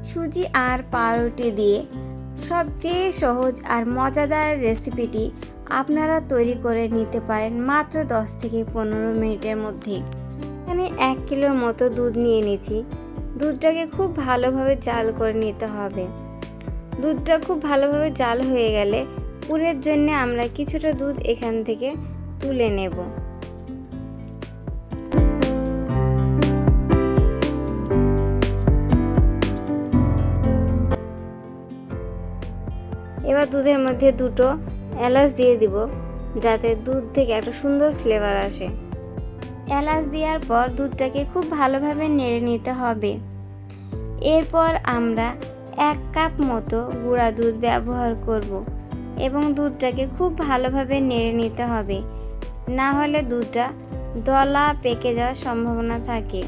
সুজি আর পাউরুটি দিয়ে সবচেয়ে সহজ আর মজাদার রেসিপিটি আপনারা তৈরি করে নিতে পারেন মাত্র 10 থেকে 15 মিনিটের মধ্যে। এখানে 1 কিলোর মতো দুধ নিয়ে নিয়েছি। দুধটাকে খুব ভালোভাবে জাল করে নিতে হবে। দুধটা খুব ভালোভাবে জাল হয়ে গেলে পুরের জন্য আমরা কিছুটা দুধ এখান থেকে তুলে নেব। এবার দুধের মধ্যে দুটো এলাচ দিয়ে দিব, যাতে দুধ থেকে একটা সুন্দর ফ্লেভার আসে। এলাচ দেওয়ার পর দুধটাকে খুব ভালোভাবে নেড়ে নিতে হবে। এরপর আমরা 1 কাপ মতো গুঁড়া দুধ ব্যবহার করব এবং দুধটাকে খুব ভালোভাবে নেড়ে নিতে হবে, না হলে দুধটা দলা পেকে যাওয়ার সম্ভাবনা থাকে।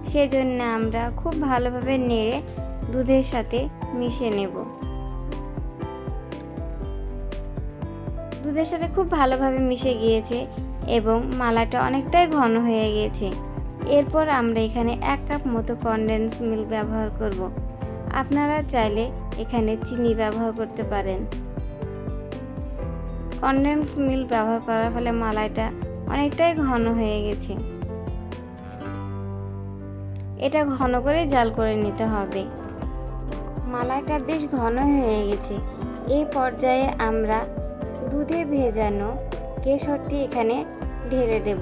সেজন্য আমরা খুব ভালোভাবে নেড়ে দুধের সাথে মিশিয়ে নেব। দুধের সাথে খুব ভালোভাবে মিশে গিয়েছে এবং মালাটা অনেকটাই ঘন হয়ে গিয়েছে। এরপর আমরা এখানে 1 কাপ মতো কনডেন্স মিল্ক ব্যবহার করব। আপনারা চাইলে এখানে চিনি ব্যবহার করতে পারেন। কনডেন্স মিল্ক ব্যবহার করার ফলে মালাইটা অনেকটাই ঘন হয়ে গেছে। এটা ঘন করে জাল করে নিতে হবে। মালাইটা বেশ ঘন হয়ে গেছে। এই পর্যায়ে আমরা দুধে ভেজানো কেশরটি এখানে ঢেলে দেব।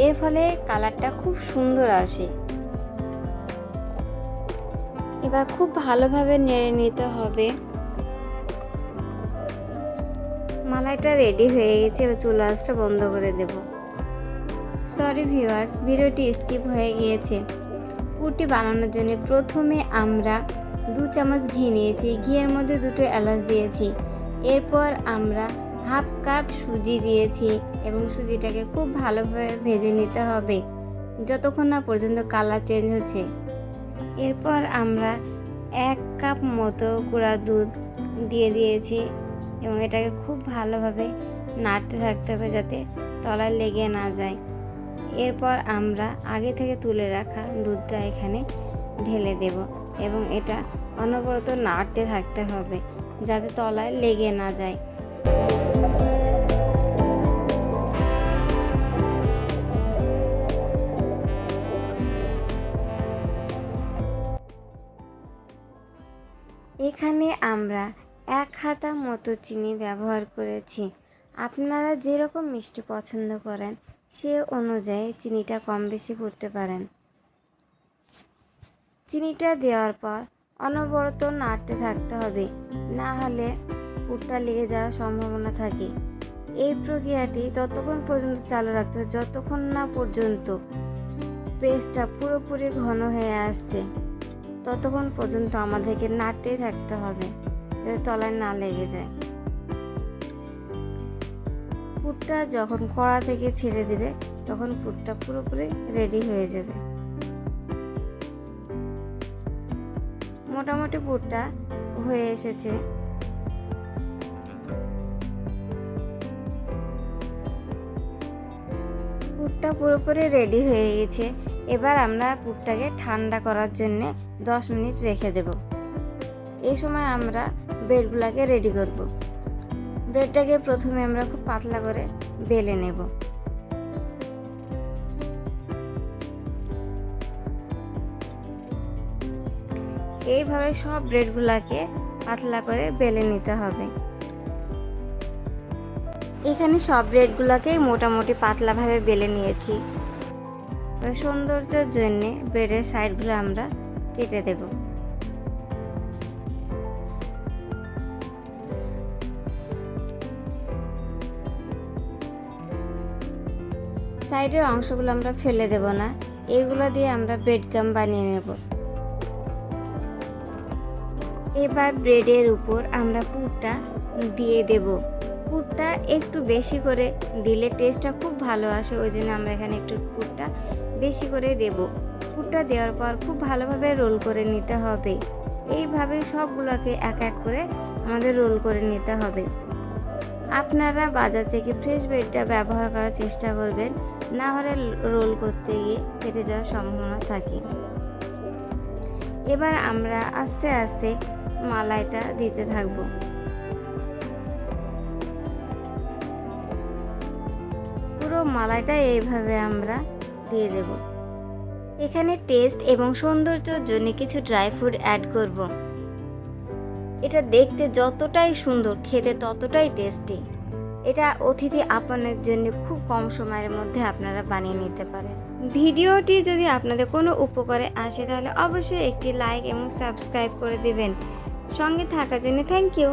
এর ফলে কালারটা খুব সুন্দর আসে। এবার খুব ভালোভাবে নেড়ে নিতে হবে। মালাইটা রেডি হয়ে গেছে। এবার চুলা আঁচটা বন্ধ করে দেব। সরি ভিউয়ার্স, ভিডিওটি স্কিপ হয়ে গিয়েছে। পুরটি বানানোর জন্য প্রথমে আমরা 2 চামচ ঘি নিয়েছি। ঘিয়ের মধ্যে 2টো এলাচ দিয়েছি। এরপর আমরা 1/2 কাপ সুজি দিয়েছি এবং সুজিটাকে খুব ভালোভাবে ভেজে নিতে হবে যতক্ষণ না পর্যন্ত কালার চেঞ্জ হচ্ছে। এরপর আমরা 1 কাপ মতো গুঁড়া দুধ দিয়ে দিয়েছি এবং এটাকে খুব ভালোভাবে নাড়তে থাকতে হবে যাতে তলায় লেগে না যায়। এরপর আমরা আগে থেকে তুলে রাখা দুধটা এখানে ঢেলে দেব এবং এটা অনবরত নাড়তে থাকতে হবে যাতে তলায় লেগে না যায়। এখানে আমরা 1 হাতা মতো চিনি ব্যবহার করেছি। আপনারা যেরকম মিষ্টি পছন্দ করেন সে অনুযায়ী চিনিটা কম বেশি করতে পারেন। চিনিটা দেওয়ার পর অনবরত নাড়তে থাকতে হবে, না হলে পুরটা লেগে যাওয়ার সম্ভাবনা থাকে। এই প্রক্রিয়াটি ততক্ষণ পর্যন্ত চালু রাখতে হবে যতক্ষণ না পর্যন্ত পেস্টটা পুরোপুরি ঘন হয়ে আসছে। ততক্ষণ পর্যন্ত আমাদেরকে নাড়তেই থাকতে হবে যাতে তলায় না লেগে যায়। পুরটা যখন কড়া থেকে ছেড়ে দেবে তখন পুরটা পুরোপুরি রেডি হয়ে যাবে। মোটামুটি পুরটা হয়ে এসেছে। পুরটা পুরোপুরি রেডি হয়ে গেছে। এবার আমরা পুরটাকে ঠান্ডা করার জন্য 10 মিনিট রেখে দেব। এই সময় আমরা ব্রেডগুলোকে রেডি করব। ব্রেডটাকে প্রথমে আমরা খুব পাতলা করে বেলে নেব। এইভাবে সব ব্রেডগুলোকে পাতলা করে বেলে নিতে হবে। এখানে সব ব্রেডগুলোকেই মোটামুটি পাতলাভাবে বেলে নিয়েছি। সৌন্দর্যের জন্য ব্রেডের সাইডগুলো আমরা কেটে দেব। সাইডের অংশগুলো আমরা ফেলে দেব না, এগুলো দিয়ে আমরা ব্রেড গাম বানিয়ে নেব। এবার ব্রেডের উপর আমরা পুরটা দিয়ে দেব। পুরটা একটু বেশি করে দিলে টেস্টটা খুব ভালো আসে, ওই জন্য আমরা এখানে একটু পুরটা বেশি করে দেব। পুরটা দেওয়ার পর খুব ভালোভাবে রোল করে নিতে হবে। এইভাবে সবগুলোকে এক এক করে আমাদের রোল করে নিতে হবে। আপনারা বাজার থেকে ফ্রেশ ব্রেডটা ব্যবহার করার চেষ্টা করবেন, না হলে রোল করতে গিয়ে ফেটে যাওয়ার সম্ভাবনা থাকে। এবার আমরা আস্তে আস্তে মালাইটা দিতে থাকবো। পুরো মালাইটা এইভাবে আমরা দিয়ে দেব। এখানে টেস্ট এবং সৌন্দর্যের জন্য কিছু ড্রাই ফ্রুট অ্যাড করব। এটা দেখতে যতটাই সুন্দর, খেতে ততটাই টেস্টি। এটা অতিথি আপ্যায়নের জন্য খুব কম সময়ের মধ্যে আপনারা বানিয়ে নিতে পারেন। ভিডিওটি যদি আপনাদের কোনো উপকারে আসে তাহলে অবশ্যই একটি লাইক এবং সাবস্ক্রাইব করে দিবেন। সঙ্গে থাকার জন্য থ্যাংক ইউ।